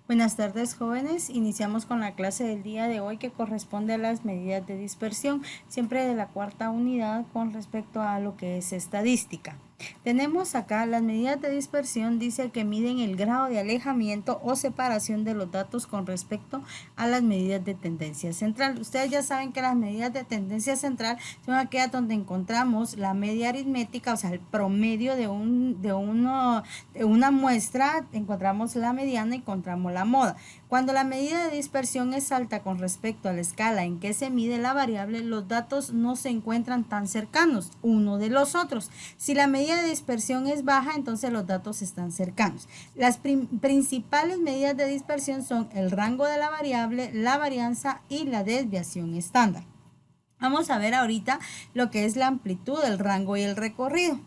Buenas tardes, jóvenes. Iniciamos con la clase del día de hoy que corresponde a las medidas de dispersión, siempre de la cuarta unidad con respecto a lo que es estadística. Tenemos acá las medidas de dispersión, dice que miden el grado de alejamiento o separación de los datos con respecto a las medidas de tendencia central. Ustedes ya saben que las medidas de tendencia central son aquellas donde encontramos la media aritmética, o sea, el promedio de una muestra, encontramos la mediana y encontramos la moda. Cuando la medida de dispersión es alta con respecto a la escala en que se mide la variable, los datos no se encuentran tan cercanos uno de los otros. Si la medida de dispersión es baja, entonces los datos están cercanos. Las principales medidas de dispersión son el rango de la variable, la varianza y la desviación estándar. Vamos a ver ahorita lo que es la amplitud, el rango y el recorrido.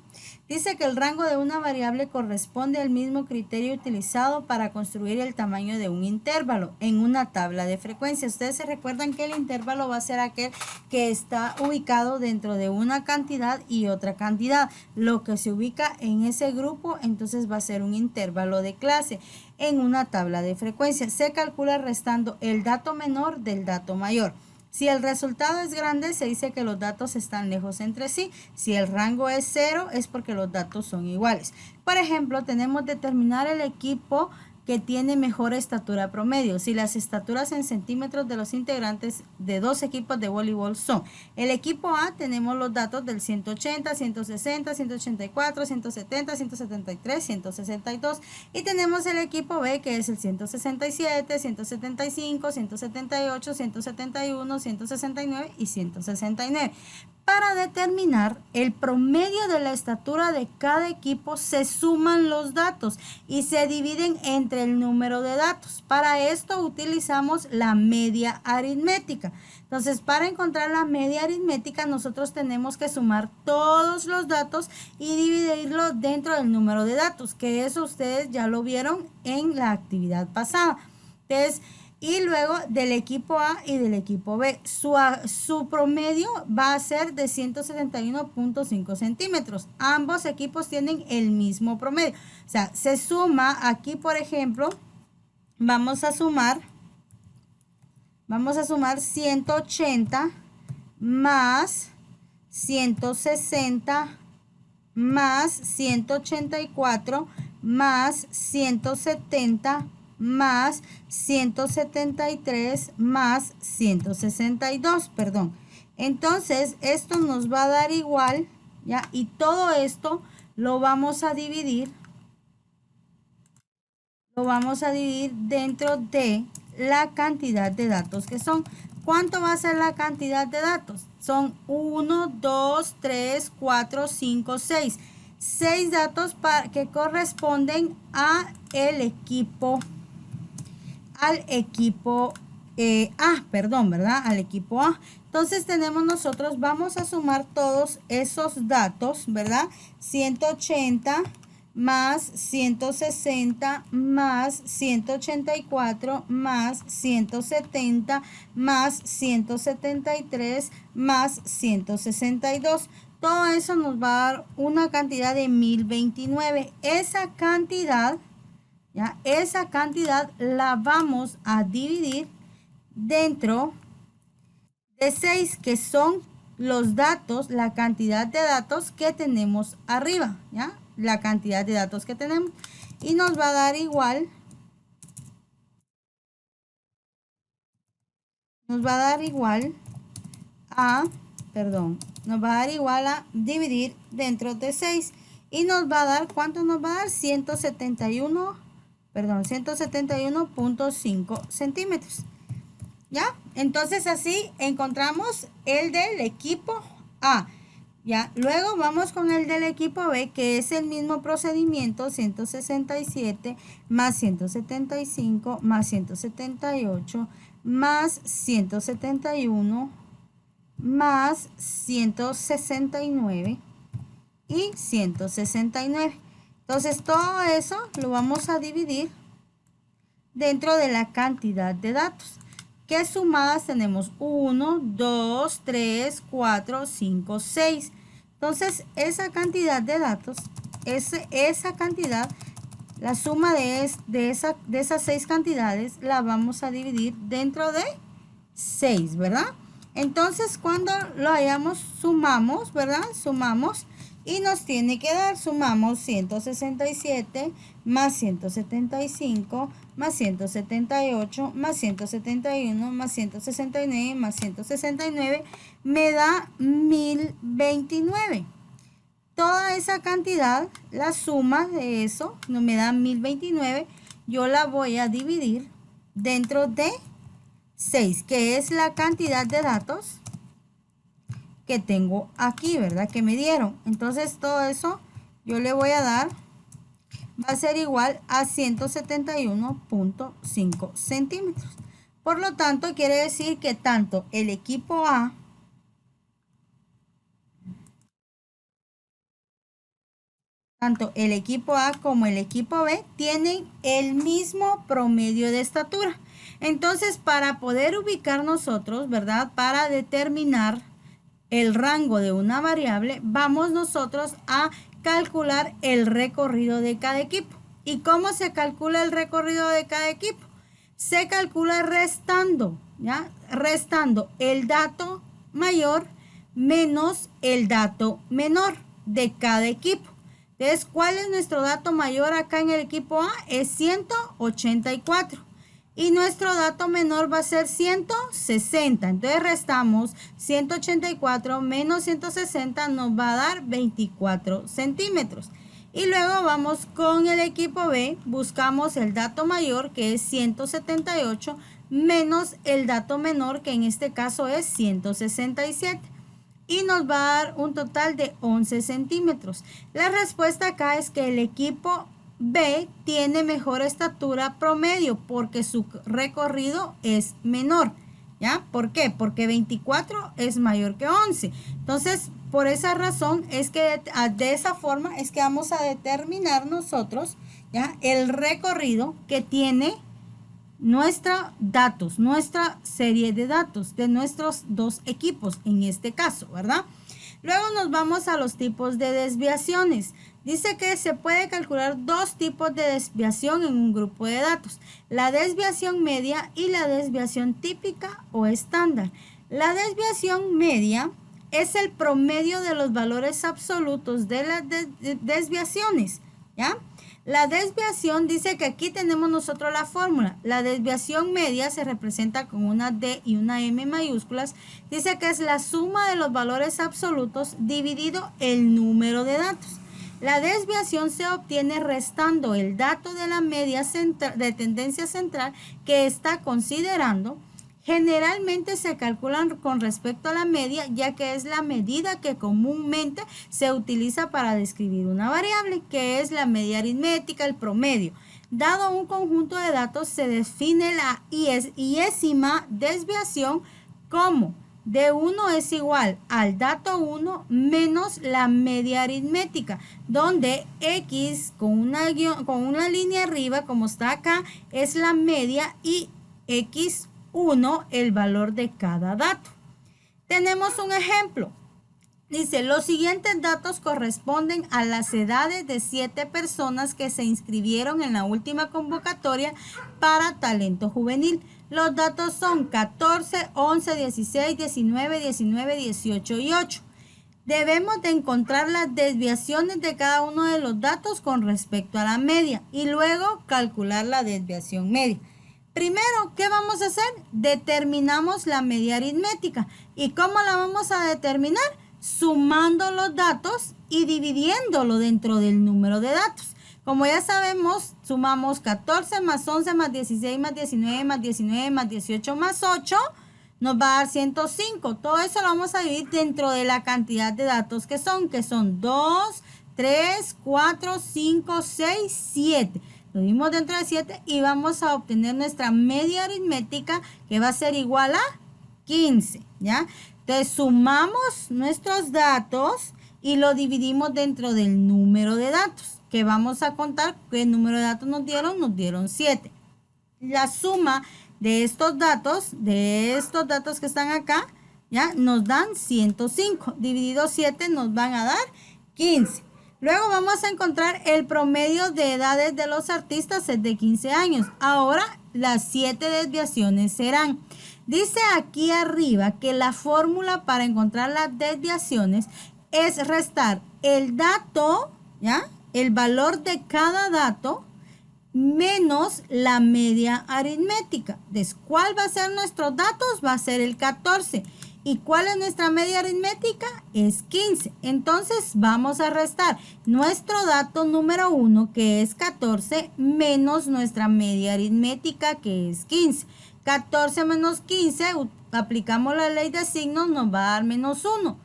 Dice que el rango de una variable corresponde al mismo criterio utilizado para construir el tamaño de un intervalo en una tabla de frecuencias. Ustedes se recuerdan que el intervalo va a ser aquel que está ubicado dentro de una cantidad y otra cantidad. Lo que se ubica en ese grupo, entonces va a ser un intervalo de clase en una tabla de frecuencias. Se calcula restando el dato menor del dato mayor. Si el resultado es grande, se dice que los datos están lejos entre sí. Si el rango es 0, es porque los datos son iguales. Por ejemplo, tenemos determinar el equipo que tiene mejor estatura promedio. Si las estaturas en centímetros de los integrantes de dos equipos de voleibol son: el equipo A, tenemos los datos del 180, 160, 184, 170, 173, 162, y tenemos el equipo B, que es el 167, 175, 178, 171, 169 y 169. Para determinar el promedio de la estatura de cada equipo, se suman los datos y se dividen entre el número de datos. Para esto utilizamos la media aritmética. Entonces, para encontrar la media aritmética, nosotros tenemos que sumar todos los datos y dividirlos dentro del número de datos, que eso ustedes ya lo vieron en la actividad pasada. Entonces, y luego del equipo A y del equipo B. Su promedio va a ser de 171.5 centímetros. Ambos equipos tienen el mismo promedio. O sea, se suma aquí, por ejemplo, vamos a sumar 180 más 160 más 184 más 170 más 173 más 162, perdón. Entonces, esto nos va a dar igual, ¿ya? Y todo esto lo vamos a dividir dentro de la cantidad de datos que son. ¿Cuánto va a ser la cantidad de datos? Son 1, 2, 3, 4, 5, 6. 6 datos que corresponden al equipo ¿verdad? Al equipo A. Entonces nosotros vamos a sumar todos esos datos, ¿verdad? 180 más 160 más 184 más 170 más 173 más 162. Todo eso nos va a dar una cantidad de 1029. Esa cantidad, ¿ya? Esa cantidad la vamos a dividir dentro de 6, que son los datos, la cantidad de datos que tenemos arriba, ¿ya? La cantidad de datos que tenemos. Y nos va a dar igual, nos va a dar igual a dividir dentro de 6. Y nos va a dar, ¿cuánto nos va a dar? 171.5 centímetros. ¿Ya? Entonces así encontramos el del equipo A. ¿Ya? Luego vamos con el del equipo B, que es el mismo procedimiento: 167 más 175 más 178 más 171 más 169 y 169. Entonces todo eso lo vamos a dividir dentro de la cantidad de datos, que sumadas tenemos 1, 2, 3, 4, 5, 6. Entonces esa cantidad de datos, esa cantidad La suma de esas 6 cantidades la vamos a dividir dentro de 6, ¿verdad? Entonces, cuando lo hayamos, sumamos, ¿verdad? Sumamos y nos tiene que dar, sumamos 167 más 175 más 178 más 171 más 169 más 169 me da 1029. Toda esa cantidad, la suma de eso, no me da 1029, yo la voy a dividir dentro de 6, que es la cantidad de datos que tengo aquí, ¿verdad? Que me dieron. Entonces, todo eso yo le voy a dar, va a ser igual a 171.5 centímetros. Por lo tanto, quiere decir que tanto el equipo A como el equipo B tienen el mismo promedio de estatura. Entonces, para poder ubicar nosotros, ¿verdad? Para determinar el rango de una variable, vamos nosotros a calcular el recorrido de cada equipo. ¿Y cómo se calcula el recorrido de cada equipo? Se calcula restando, ¿ya? Restando el dato mayor menos el dato menor de cada equipo. Entonces, ¿cuál es nuestro dato mayor acá en el equipo A? Es 184. Y nuestro dato menor va a ser 160. Entonces, restamos 184 menos 160, nos va a dar 24 centímetros. Y luego vamos con el equipo B, buscamos el dato mayor, que es 178, menos el dato menor, que en este caso es 167. Y nos va a dar un total de 11 centímetros. La respuesta acá es que el equipo B tiene mejor estatura promedio porque su recorrido es menor. ¿Ya? ¿Por qué? Porque 24 es mayor que 11. Entonces, por esa razón es que de esa forma es que vamos a determinar nosotros, ¿ya? El recorrido que tiene nuestra serie de datos de nuestros dos equipos en este caso, ¿verdad? Luego nos vamos a los tipos de desviaciones. Dice que se puede calcular dos tipos de desviación en un grupo de datos: la desviación media y la desviación típica o estándar. La desviación media es el promedio de los valores absolutos de las desviaciones, ¿ya? La desviación, dice que aquí tenemos nosotros la fórmula. La desviación media se representa con una D y una M mayúsculas. Dice que es la suma de los valores absolutos dividido el número de datos. La desviación se obtiene restando el dato de la media de tendencia central que está considerando. Generalmente se calculan con respecto a la media, ya que es la medida que comúnmente se utiliza para describir una variable, que es la media aritmética, el promedio. Dado un conjunto de datos, se define la iésima desviación como D1 es igual al dato 1 menos la media aritmética, donde X con una línea arriba, como está acá, es la media y X1 el valor de cada dato. Tenemos un ejemplo. Dice, los siguientes datos corresponden a las edades de 7 personas que se inscribieron en la última convocatoria para talento juvenil. Los datos son 14, 11, 16, 19, 19, 18 y 8. Debemos de encontrar las desviaciones de cada uno de los datos con respecto a la media y luego calcular la desviación media. Primero, ¿qué vamos a hacer? Determinamos la media aritmética. ¿Y cómo la vamos a determinar? Sumando los datos y dividiéndolo dentro del número de datos. Como ya sabemos, sumamos 14 más 11 más 16 más 19 más 19 más 18 más 8, nos va a dar 105. Todo eso lo vamos a dividir dentro de la cantidad de datos que son 2, 3, 4, 5, 6, 7. Lo dimos dentro de 7 y vamos a obtener nuestra media aritmética, que va a ser igual a 15, ¿ya? Entonces sumamos nuestros datos y lo dividimos dentro del número de datos, que vamos a contar qué número de datos nos dieron 7. La suma de estos datos que están acá, ¿ya? Nos dan 105. Dividido 7 nos van a dar 15. Luego vamos a encontrar el promedio de edades de los artistas es de 15 años. Ahora las 7 desviaciones serán. Dice aquí arriba que la fórmula para encontrar las desviaciones es restar el dato, ¿ya? El valor de cada dato menos la media aritmética. Entonces, ¿cuál va a ser nuestros datos? Va a ser el 14. ¿Y cuál es nuestra media aritmética? Es 15. Entonces vamos a restar nuestro dato número 1, que es 14, menos nuestra media aritmética, que es 15. 14 menos 15, aplicamos la ley de signos, nos va a dar menos 1.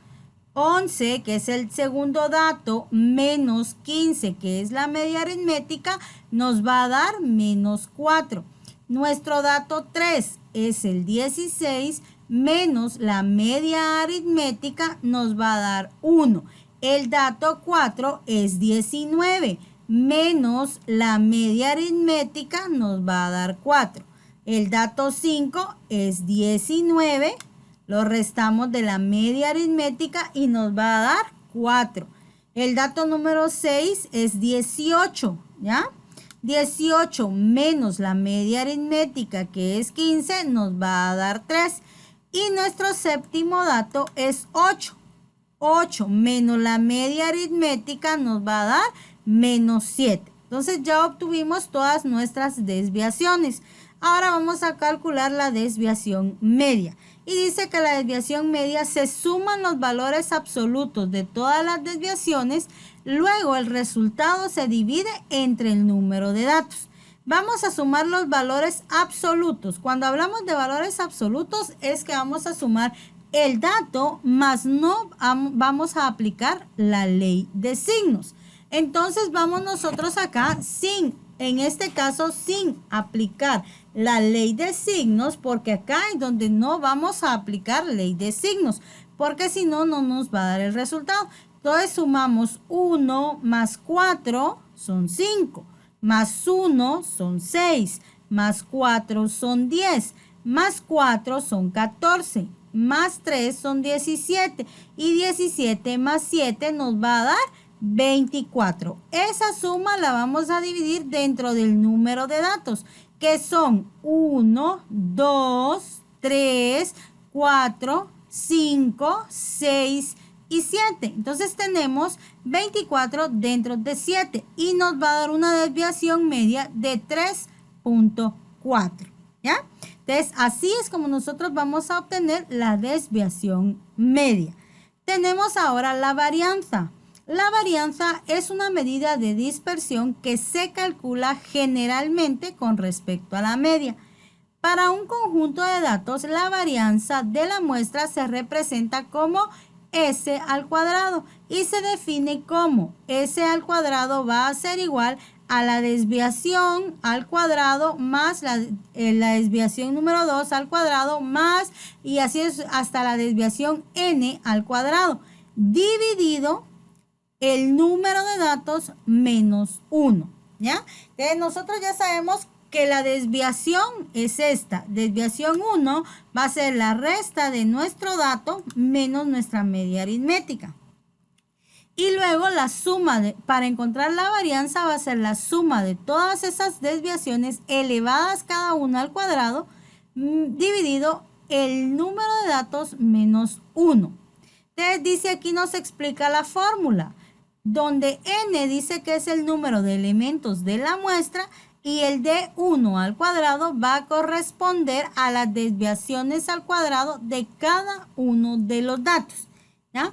11, que es el segundo dato, menos 15, que es la media aritmética, nos va a dar menos 4. Nuestro dato 3 es el 16, menos la media aritmética, nos va a dar 1. El dato 4 es 19, menos la media aritmética, nos va a dar 4. El dato 5 es 19, lo restamos de la media aritmética y nos va a dar 4. El dato número 6 es 18, ¿ya? 18 menos la media aritmética, que es 15, nos va a dar 3. Y nuestro séptimo dato es 8. 8 menos la media aritmética nos va a dar menos 7. Entonces ya obtuvimos todas nuestras desviaciones. Ahora vamos a calcular la desviación media. Y dice que la desviación media se suman los valores absolutos de todas las desviaciones, luego el resultado se divide entre el número de datos. Vamos a sumar los valores absolutos. Cuando hablamos de valores absolutos es que vamos a sumar el dato, más no vamos a aplicar la ley de signos. Entonces vamos nosotros acá en este caso sin aplicar la ley de signos, porque acá es donde no vamos a aplicar ley de signos, porque si no, no nos va a dar el resultado. Entonces sumamos 1 más 4 son 5, más 1 son 6, más 4 son 10, más 4 son 14, más 3 son 17 y 17 más 7 nos va a dar 24. Esa suma la vamos a dividir dentro del número de datos, que son 1, 2, 3, 4, 5, 6 y 7. Entonces tenemos 24 dentro de 7 y nos va a dar una desviación media de 3.4. ¿Ya? Entonces así es como nosotros vamos a obtener la desviación media. Tenemos ahora la varianza. La varianza es una medida de dispersión que se calcula generalmente con respecto a la media. Para un conjunto de datos, la varianza de la muestra se representa como S al cuadrado y se define como S al cuadrado va a ser igual a la desviación al cuadrado más la desviación número 2 al cuadrado más, y así es hasta la desviación n al cuadrado, dividido el número de datos menos 1, ¿ya? Entonces nosotros ya sabemos que la desviación es esta. Desviación 1 va a ser la resta de nuestro dato menos nuestra media aritmética. Y luego la suma, para encontrar la varianza va a ser la suma de todas esas desviaciones elevadas cada una al cuadrado dividido el número de datos menos 1. Entonces dice aquí, nos explica la fórmula, donde n dice que es el número de elementos de la muestra y el de 1 al cuadrado va a corresponder a las desviaciones al cuadrado de cada uno de los datos, ¿ya?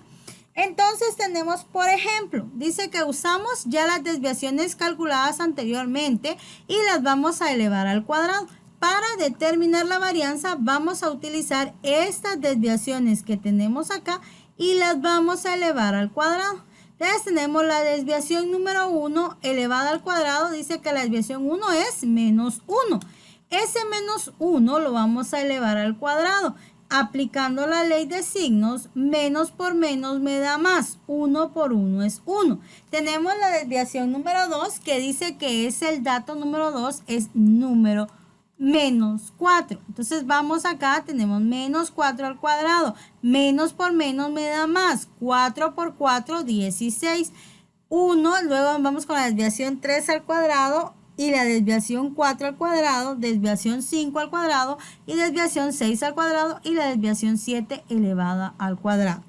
Entonces tenemos, por ejemplo, dice que usamos ya las desviaciones calculadas anteriormente y las vamos a elevar al cuadrado. Para determinar la varianza vamos a utilizar estas desviaciones que tenemos acá y las vamos a elevar al cuadrado. Entonces tenemos la desviación número 1 elevada al cuadrado, dice que la desviación 1 es menos 1. Ese menos 1 lo vamos a elevar al cuadrado. Aplicando la ley de signos, menos por menos me da más. 1 por 1 es 1. Tenemos la desviación número 2 que dice que es el dato número 2, es número menos 4. Entonces vamos acá, tenemos menos 4 al cuadrado. Menos por menos me da más. 4 por 4, 16. 1, luego vamos con la desviación 3 al cuadrado y la desviación 4 al cuadrado, desviación 5 al cuadrado y desviación 6 al cuadrado y la desviación 7 elevada al cuadrado.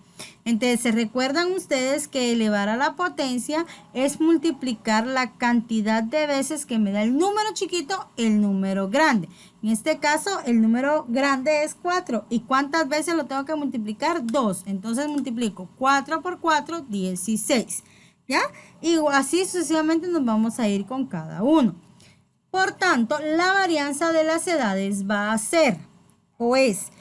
Entonces, ¿se recuerdan ustedes que elevar a la potencia es multiplicar la cantidad de veces que me da el número chiquito, el número grande? En este caso, el número grande es 4. ¿Y cuántas veces lo tengo que multiplicar? 2. Entonces, multiplico 4 por 4, 16. ¿Ya? Y así sucesivamente nos vamos a ir con cada uno. Por tanto, la varianza de las edades va a ser, o es,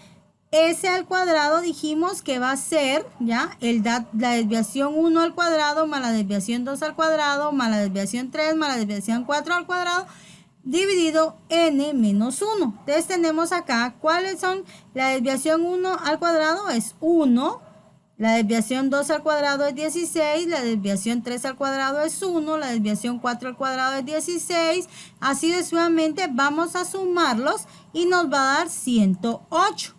S al cuadrado dijimos que va a ser, ¿ya? La desviación 1 al cuadrado más la desviación 2 al cuadrado más la desviación 3 más la desviación 4 al cuadrado dividido n menos 1. Entonces tenemos acá, ¿cuáles son? La desviación 1 al cuadrado es 1, la desviación 2 al cuadrado es 16, la desviación 3 al cuadrado es 1, la desviación 4 al cuadrado es 16, así sucesivamente vamos a sumarlos y nos va a dar 108.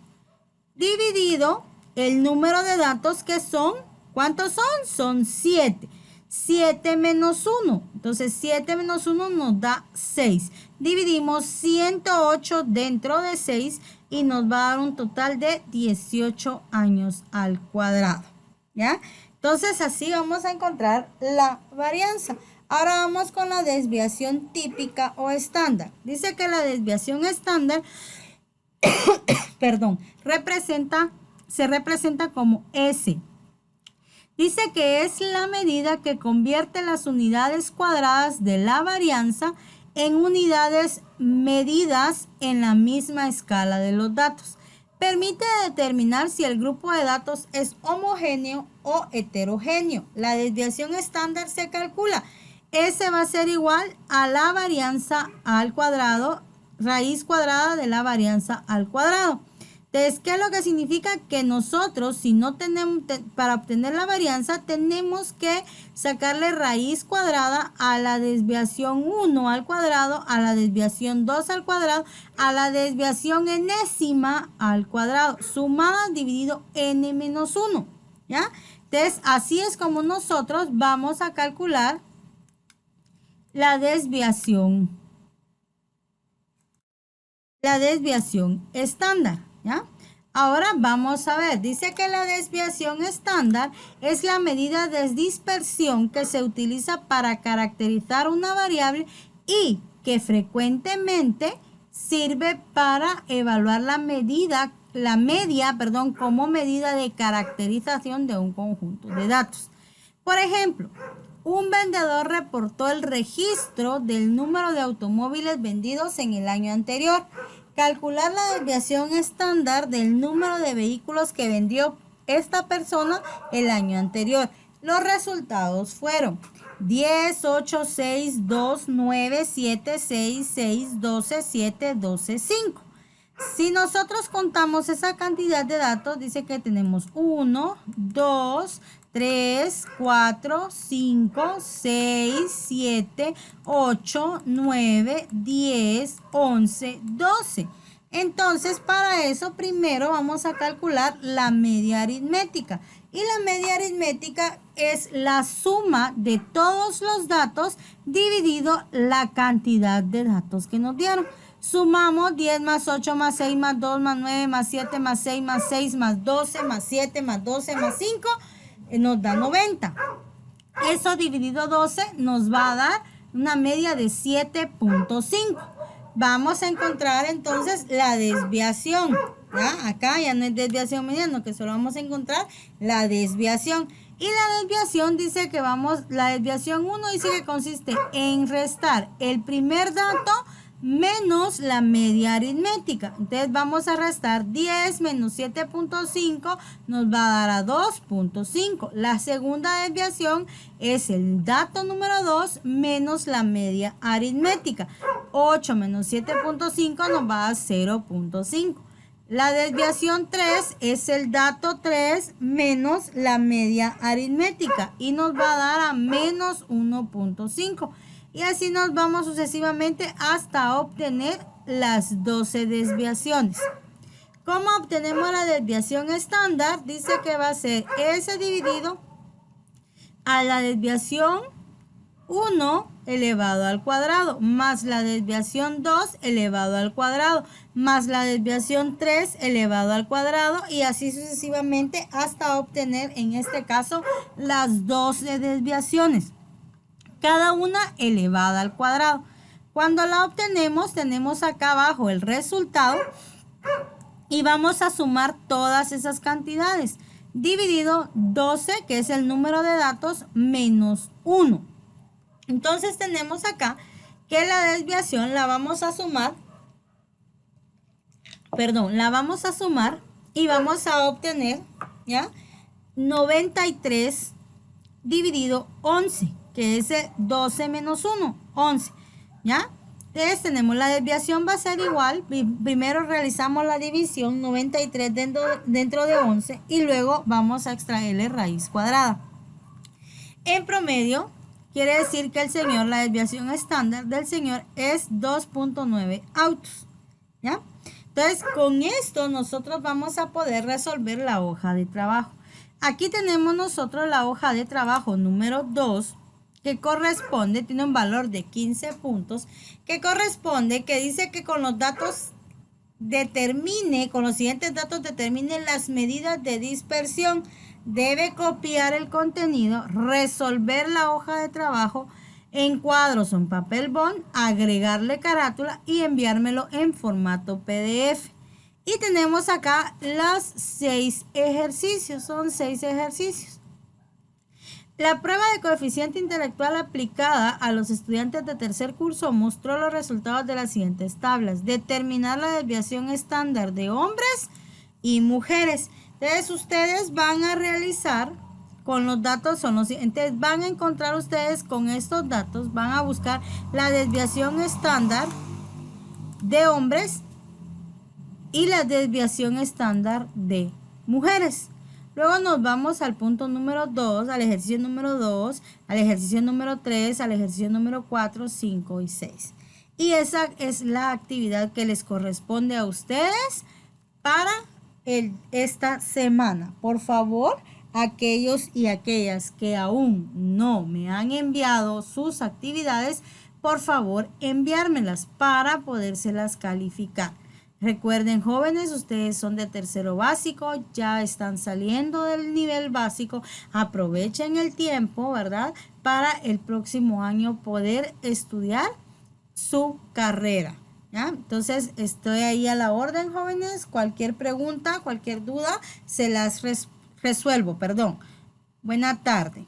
Dividido el número de datos que son, ¿cuántos son? Son 7. 7 menos 1. Entonces 7 menos 1 nos da 6. Dividimos 108 dentro de 6 y nos va a dar un total de 18 años al cuadrado. ¿Ya? Entonces así vamos a encontrar la varianza. Ahora vamos con la desviación típica o estándar. Dice que la desviación estándar perdón, se representa como S. Dice que es la medida que convierte las unidades cuadradas de la varianza en unidades medidas en la misma escala de los datos. Permite determinar si el grupo de datos es homogéneo o heterogéneo. La desviación estándar se calcula. S va a ser igual a la varianza al cuadrado, raíz cuadrada de la varianza al cuadrado. Entonces, ¿qué es lo que significa? Que nosotros, si no tenemos, para obtener la varianza, tenemos que sacarle raíz cuadrada a la desviación 1 al cuadrado, a la desviación 2 al cuadrado, a la desviación enésima al cuadrado, sumada dividido n menos 1, ¿ya? Entonces, así es como nosotros vamos a calcular la desviación estándar, ¿ya? Ahora vamos a ver, dice que la desviación estándar es la medida de dispersión que se utiliza para caracterizar una variable y que frecuentemente sirve para evaluar la media, como medida de caracterización de un conjunto de datos. Por ejemplo, un vendedor reportó el registro del número de automóviles vendidos en el año anterior. Calcular la desviación estándar del número de vehículos que vendió esta persona el año anterior. Los resultados fueron 10, 8, 6, 2, 9, 7, 6, 6, 12, 7, 12, 5. Si nosotros contamos esa cantidad de datos, dice que tenemos 1, 2, 3, 4, 5, 6, 7, 8, 9, 10, 11, 12. Entonces, para eso primero vamos a calcular la media aritmética. Y la media aritmética es la suma de todos los datos dividido la cantidad de datos que nos dieron. Sumamos 10 más 8 más 6 más 2 más 9 más 7 más 6 más 6 más 12 más 7 más 12 más 5 nos da 90. Eso dividido 12 nos va a dar una media de 7.5. Vamos a encontrar entonces la desviación. ¿Ya? Acá ya no es desviación media, no, que solo vamos a encontrar la desviación. Y la desviación dice que la desviación 1 dice que consiste en restar el primer dato menos la media aritmética. Entonces vamos a restar 10 menos 7.5 nos va a dar a 2.5. La segunda desviación es el dato número 2 menos la media aritmética. 8 menos 7.5 nos va a dar 0.5. La desviación 3 es el dato 3 menos la media aritmética y nos va a dar a menos 1.5. Y así nos vamos sucesivamente hasta obtener las 12 desviaciones. ¿Cómo obtenemos la desviación estándar? Dice que va a ser S dividido a la desviación 1 elevado al cuadrado más la desviación 2 elevado al cuadrado más la desviación 3 elevado al cuadrado y así sucesivamente hasta obtener en este caso las 12 desviaciones, cada una elevada al cuadrado. Cuando la obtenemos tenemos acá abajo el resultado y vamos a sumar todas esas cantidades dividido 12, que es el número de datos, menos 1. Entonces tenemos acá que la desviación la vamos a sumar, y vamos a obtener, ¿ya? 93 dividido 11, que es 12 menos 1, 11, ¿ya? Entonces tenemos la desviación va a ser igual, primero realizamos la división 93 dentro de 11 y luego vamos a extraerle raíz cuadrada. En promedio, quiere decir que la desviación estándar del señor es 2.9 autos, ¿ya? Entonces, con esto nosotros vamos a poder resolver la hoja de trabajo. Aquí tenemos nosotros la hoja de trabajo número 2, que corresponde, tiene un valor de 15 puntos, que dice que con los siguientes datos determine las medidas de dispersión. Debe copiar el contenido, resolver la hoja de trabajo en cuadros o en papel bond, agregarle carátula y enviármelo en formato PDF. Y tenemos acá los 6 ejercicios, son 6 ejercicios. La prueba de coeficiente intelectual aplicada a los estudiantes de tercer curso mostró los resultados de las siguientes tablas. Determinar la desviación estándar de hombres y mujeres. Entonces ustedes van a realizar con los datos, entonces van a encontrar ustedes con estos datos, van a buscar la desviación estándar de hombres y la desviación estándar de mujeres. Luego nos vamos al punto número 2, al ejercicio número 2, al ejercicio número 3, al ejercicio número 4, 5 y 6. Y esa es la actividad que les corresponde a ustedes para esta semana. Por favor, aquellos y aquellas que aún no me han enviado sus actividades, por favor enviármelas para podérselas calificar. Recuerden, jóvenes, ustedes son de tercero básico, ya están saliendo del nivel básico, aprovechen el tiempo, ¿verdad? Para el próximo año poder estudiar su carrera, ¿ya? Entonces, estoy ahí a la orden, jóvenes. Cualquier pregunta, cualquier duda, se las resuelvo, perdón. Buena tarde.